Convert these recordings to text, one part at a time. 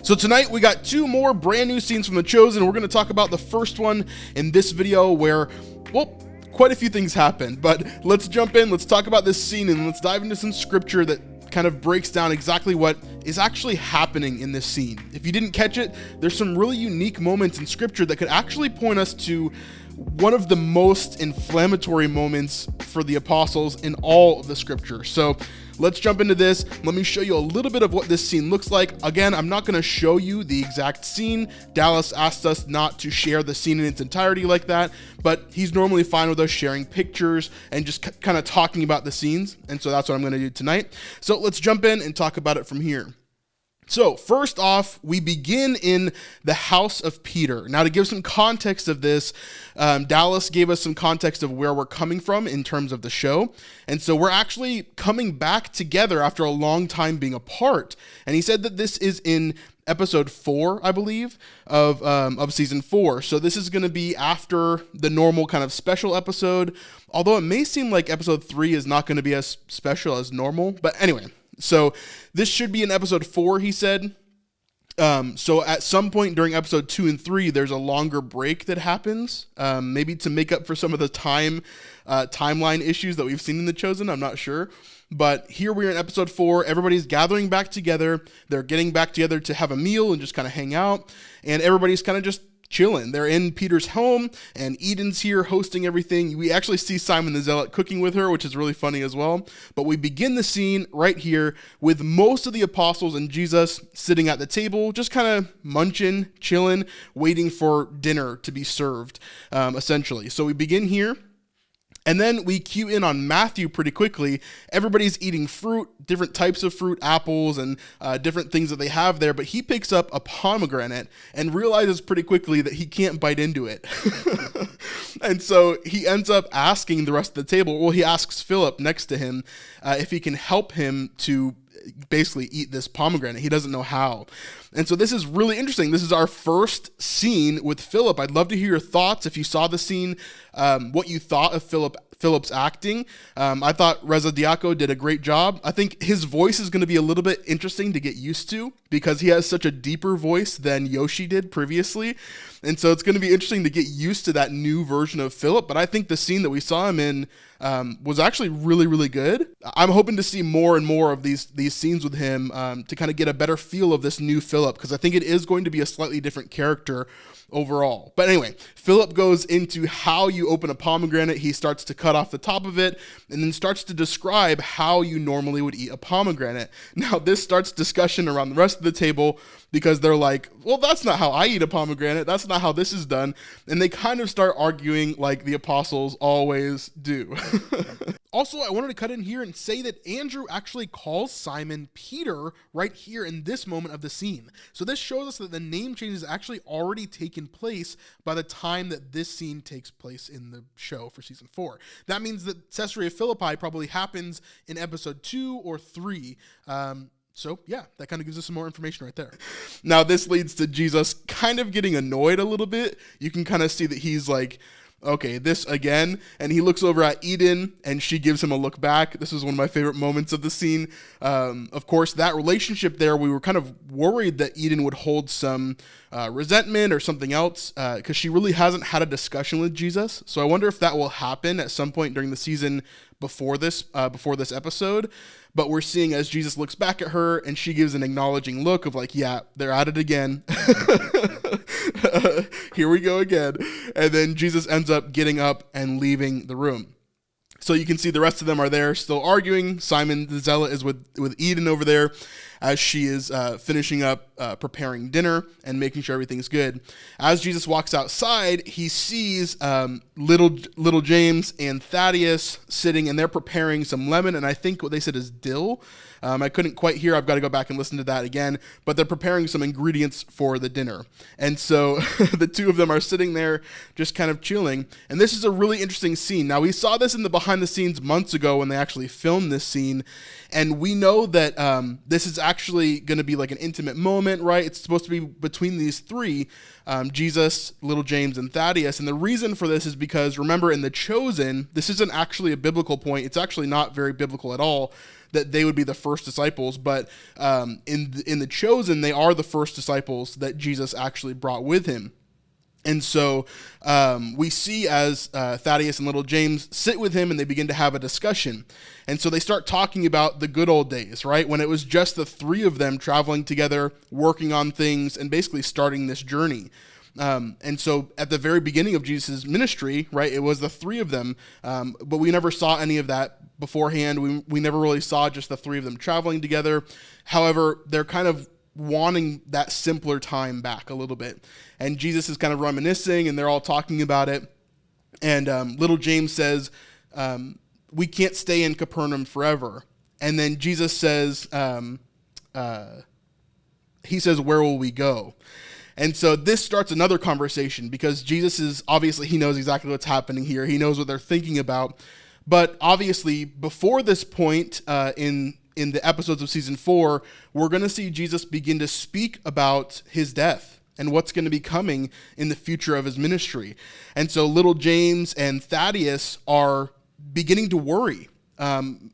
So tonight we got two more brand new scenes from The Chosen. We're going to talk about the first one in this video where, well, quite a few things happened. But let's jump in, let's talk about this scene, and let's dive into some scripture that kind of breaks down exactly what is actually happening in this scene. If you didn't catch it, there's some really unique moments in scripture that could actually point us to one of the most inflammatory moments for the apostles in all of the scripture. So let's jump into this. Let me show you a little bit of what this scene looks like. Again, I'm not going to show you the exact scene. Dallas asked us not to share the scene in its entirety like that, but he's normally fine with us sharing pictures and just kind of talking about the scenes. And so that's what I'm going to do tonight. So let's jump in and talk about it from here. So first off, we begin in the house of Peter. Now, to give some context of this, Dallas gave us some context of where we're coming from in terms of the show. And so we're actually coming back together after a long time being apart. And he said that this is in episode 4, I believe, of season 4. So this is going to be after the normal kind of special episode, although it may seem like episode 3 is not going to be as special as normal. But anyway, so this should be in episode 4, he said. So at some point during episode 2 and 3, there's a longer break that happens, maybe to make up for some of the timeline issues that we've seen in The Chosen. I'm not sure. But here we are in episode 4. Everybody's gathering back together. They're getting back together to have a meal and just kind of hang out. And everybody's kind of just chilling. They're in Peter's home, and Eden's here hosting everything. We actually see Simon the Zealot cooking with her, which is really funny as well. But we begin the scene right here with most of the apostles and Jesus sitting at the table, just kind of munching, chilling, waiting for dinner to be served, essentially. So we begin here. And then we cue in on Matthew pretty quickly. Everybody's eating fruit, different types of fruit, apples, and different things that they have there. But he picks up a pomegranate and realizes pretty quickly that he can't bite into it. And so he ends up asking the rest of the table, well, he asks Philip next to him if he can help him to basically eat this pomegranate. He doesn't know how. And so this is really interesting. This is our first scene with Philip. I'd love to hear your thoughts if you saw the scene, what you thought of Philip's acting. I thought Reza Diaco did a great job. I think his voice is going to be a little bit interesting to get used to because he has such a deeper voice than Yoshi did previously. And so it's going to be interesting to get used to that new version of Philip. But I think the scene that we saw him in was actually really, really good. I'm hoping to see more and more of these scenes with him to kind of get a better feel of this new Philip, because I think it is going to be a slightly different character overall. But anyway, Philip goes into how you open a pomegranate. He starts to cut off the top of it and then starts to describe how you normally would eat a pomegranate. Now, this starts discussion around the rest of the table because they're like, well, that's not how I eat a pomegranate. That's not how this is done. And they kind of start arguing like the apostles always do. Also, I wanted to cut in here and say that Andrew actually calls Simon Peter right here in this moment of the scene. So this shows us that the name change has actually already taken place by the time that this scene takes place in the show for season 4. That means that Caesarea Philippi probably happens in episode 2 or 3. So yeah, that kind of gives us some more information right there. Now this leads to Jesus kind of getting annoyed a little bit. You can kind of see that he's like, okay, this again. And he looks over at Eden and she gives him a look back. This is one of my favorite moments of the scene. Of course, that relationship there, we were kind of worried that Eden would hold some resentment or something else because she really hasn't had a discussion with Jesus. So I wonder if that will happen at some point during the season before this episode. But we're seeing as Jesus looks back at her and she gives an acknowledging look of like, yeah, they're at it again. Here we go again. And then Jesus ends up getting up and leaving the room. So you can see the rest of them are there still arguing. Simon the Zealot is with Eden over there as she is finishing up preparing dinner and making sure everything's good. As Jesus walks outside, he sees little James and Thaddeus sitting, and they're preparing some lemon, and I think what they said is dill. I couldn't quite hear. I've got to go back and listen to that again. But they're preparing some ingredients for the dinner. And so the two of them are sitting there just kind of chilling. And this is a really interesting scene. Now, we saw this in the behind the scenes months ago when they actually filmed this scene. And we know that this is actually going to be like an intimate moment, right? It's supposed to be between these three, Jesus, little James, and Thaddeus. And the reason for this is because, remember, in The Chosen, this isn't actually a biblical point. It's actually not very biblical at all. that they would be the first disciples, but in the chosen, they are the first disciples that Jesus actually brought with him. And so we see as Thaddeus and little James sit with him and they begin to have a discussion. And so they start talking about the good old days, right? When it was just the three of them traveling together, working on things, and basically starting this journey. And so at the very beginning of Jesus' ministry, right, it was the three of them, but we never saw any of that beforehand. We never really saw just the three of them traveling together. However, they're kind of wanting that simpler time back a little bit. And Jesus is kind of reminiscing, and they're all talking about it. And little James says, we can't stay in Capernaum forever. And then Jesus says, he says, where will we go? And so this starts another conversation, because Jesus is, obviously, he knows exactly what's happening here. He knows what they're thinking about. But obviously, before this point in the episodes of season 4, we're going to see Jesus begin to speak about his death and what's going to be coming in the future of his ministry. And so little James and Thaddeus are beginning to worry.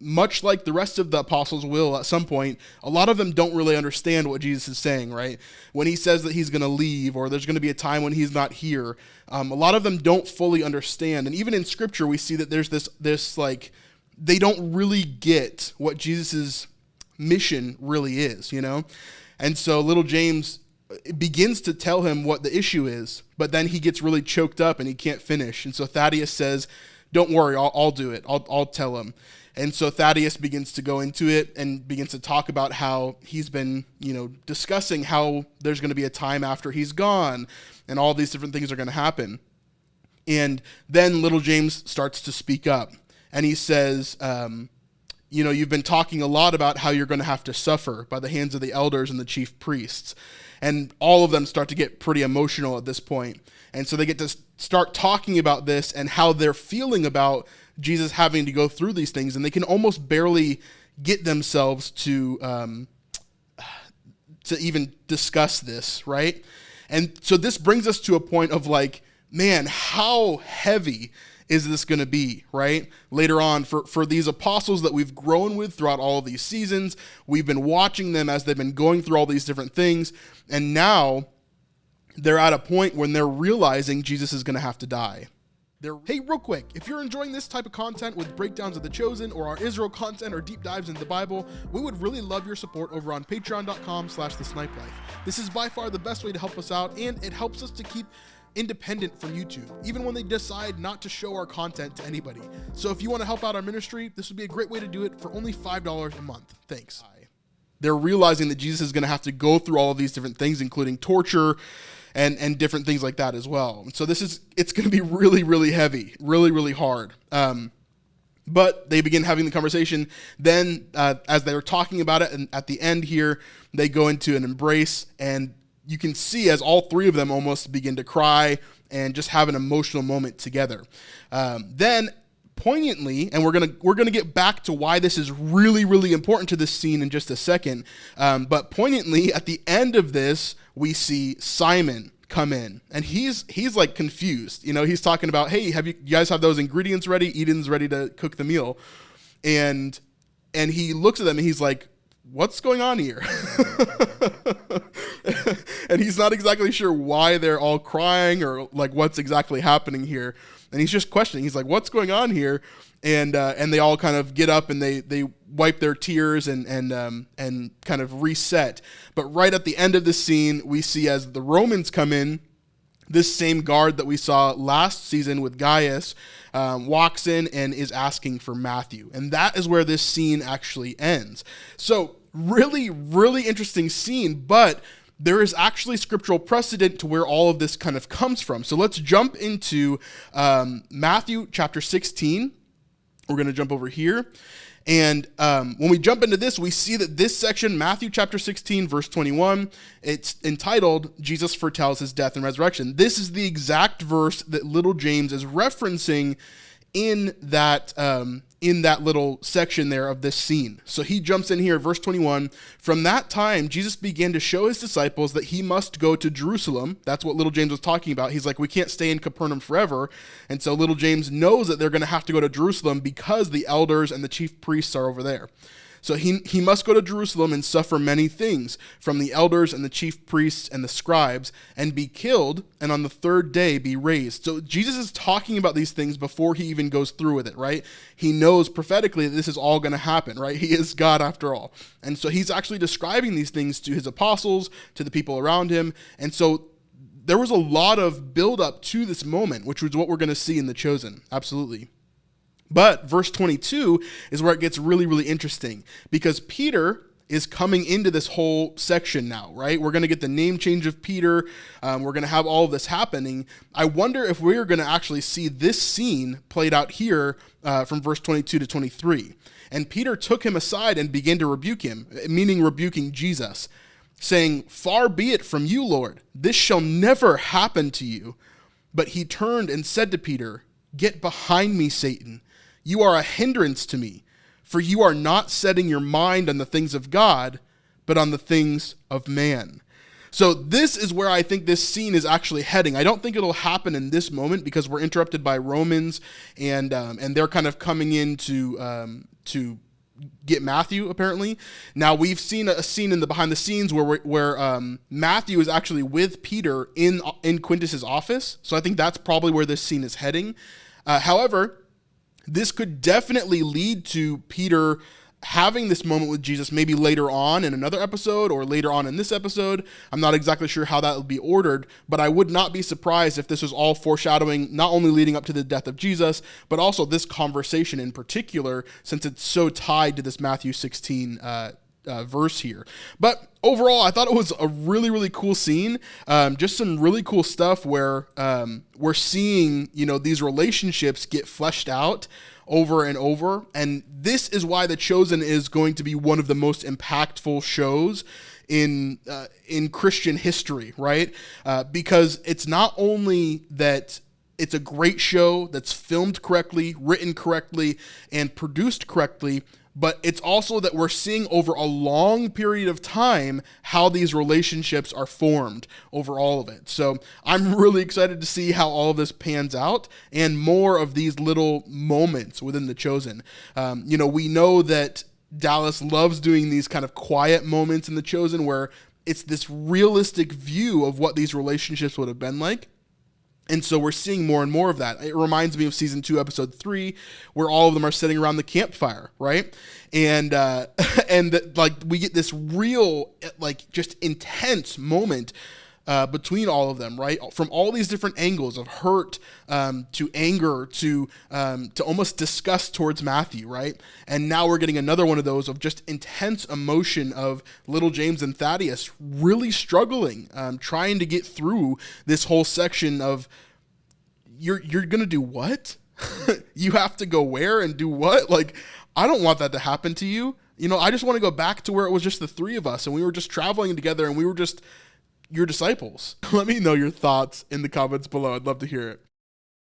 Much like the rest of the apostles will at some point, a lot of them don't really understand what Jesus is saying, right? When he says that he's going to leave, or there's going to be a time when he's not here, a lot of them don't fully understand. And even in scripture, we see that there's this like, they don't really get what Jesus's mission really is, you know? And so little James begins to tell him what the issue is, but then he gets really choked up and he can't finish. And so Thaddeus says, don't worry, I'll do it. I'll tell him. And so Thaddeus begins to go into it and begins to talk about how he's been, discussing how there's going to be a time after he's gone and all these different things are going to happen. And then little James starts to speak up and he says, you've been talking a lot about how you're going to have to suffer by the hands of the elders and the chief priests. And all of them start to get pretty emotional at this point. And so they get to start talking about this and how they're feeling about Jesus having to go through these things. And they can almost barely get themselves to even discuss this, right? And so this brings us to a point of like, man, how heavy is this going to be, right? Later on, for these apostles that we've grown with throughout all of these seasons, we've been watching them as they've been going through all these different things, and now they're at a point when they're realizing Jesus is going to have to die. Hey, real quick, if you're enjoying this type of content with breakdowns of The Chosen or our Israel content or deep dives into the Bible, we would really love your support over on patreon.com/thesnipelife. This is by far the best way to help us out, and it helps us to keep independent from YouTube, even when they decide not to show our content to anybody. So if you want to help out our ministry, this would be a great way to do it for only $5 a month. Thanks. They're realizing that Jesus is going to have to go through all of these different things, including torture and different things like that as well. And so it's going to be really, really heavy, really, really hard. But they begin having the conversation. Then as they're talking about it, and at the end here, they go into an embrace, and you can see as all three of them almost begin to cry and just have an emotional moment together. Then poignantly, and we're gonna get back to why this is really, really important to this scene in just a second, but poignantly at the end of this, we see Simon come in, and he's like confused. He's talking about, hey, you guys have those ingredients ready? Eden's ready to cook the meal. And he looks at them and he's like, what's going on here? And he's not exactly sure why they're all crying or like what's exactly happening here. And he's just questioning. He's like, what's going on here? And they all kind of get up and they wipe their tears and kind of reset. But right at the end of the scene, we see as the Romans come in, this same guard that we saw last season with Gaius walks in and is asking for Matthew. And that is where this scene actually ends. So really, really interesting scene, but there is actually scriptural precedent to where all of this kind of comes from. So let's jump into Matthew chapter 16. We're going to jump over here. And when we jump into this, we see that this section, Matthew chapter 16, verse 21, it's entitled, Jesus foretells his death and resurrection. This is the exact verse that little James is referencing in that little section there of this scene. So he jumps in here, verse 21. From that time, Jesus began to show his disciples that he must go to Jerusalem. That's what little James was talking about. He's like, we can't stay in Capernaum forever. And so little James knows that they're going to have to go to Jerusalem because the elders and the chief priests are over there. So he must go to Jerusalem and suffer many things from the elders and the chief priests and the scribes, and be killed, and on the third day be raised. So Jesus is talking about these things before he even goes through with it, right? He knows prophetically that this is all going to happen, right? He is God after all. And so he's actually describing these things to his apostles, to the people around him. And so there was a lot of buildup to this moment, which was what we're going to see in The Chosen. Absolutely. But verse 22 is where it gets really, really interesting, because Peter is coming into this whole section now, right? We're going to get the name change of Peter. We're going to have all of this happening. I wonder if we're going to actually see this scene played out here from verse 22 to 23. And Peter took him aside and began to rebuke him, meaning rebuking Jesus, saying, "Far be it from you, Lord. This shall never happen to you." But he turned and said to Peter, "Get behind me, Satan. You are a hindrance to me, for you are not setting your mind on the things of God, but on the things of man." So this is where I think this scene is actually heading. I don't think it'll happen in this moment because we're interrupted by Romans, and they're kind of coming in to get Matthew, apparently. Now, we've seen a scene in the behind the scenes where Matthew is actually with Peter in Quintus's office. So I think that's probably where this scene is heading. However, this could definitely lead to Peter having this moment with Jesus maybe later on in another episode or later on in this episode. I'm not exactly sure how that will be ordered, but I would not be surprised if this was all foreshadowing, not only leading up to the death of Jesus, but also this conversation in particular, since it's so tied to this Matthew 16 verse here. But overall, I thought it was a really, really cool scene. Just some really cool stuff where we're seeing, these relationships get fleshed out over and over. And this is why The Chosen is going to be one of the most impactful shows in Christian history, right? Because it's not only that it's a great show that's filmed correctly, written correctly, and produced correctly, but it's also that we're seeing over a long period of time how these relationships are formed over all of it. So I'm really excited to see how all of this pans out and more of these little moments within The Chosen. We know that Dallas loves doing these kind of quiet moments in The Chosen where it's this realistic view of what these relationships would have been like. And so we're seeing more and more of that. It reminds me of season 2, episode 3, where all of them are sitting around the campfire, right? And we get this real, just intense moment between all of them, right? From all these different angles of hurt to anger to almost disgust towards Matthew, right? And now we're getting another one of those of just intense emotion of little James and Thaddeus really struggling, trying to get through this whole section of you're gonna do what? You have to go where and do what? I don't want that to happen to you. I just want to go back to where it was just the three of us and we were just traveling together and we were just your disciples. Let me know your thoughts in the comments below. I'd love to hear it.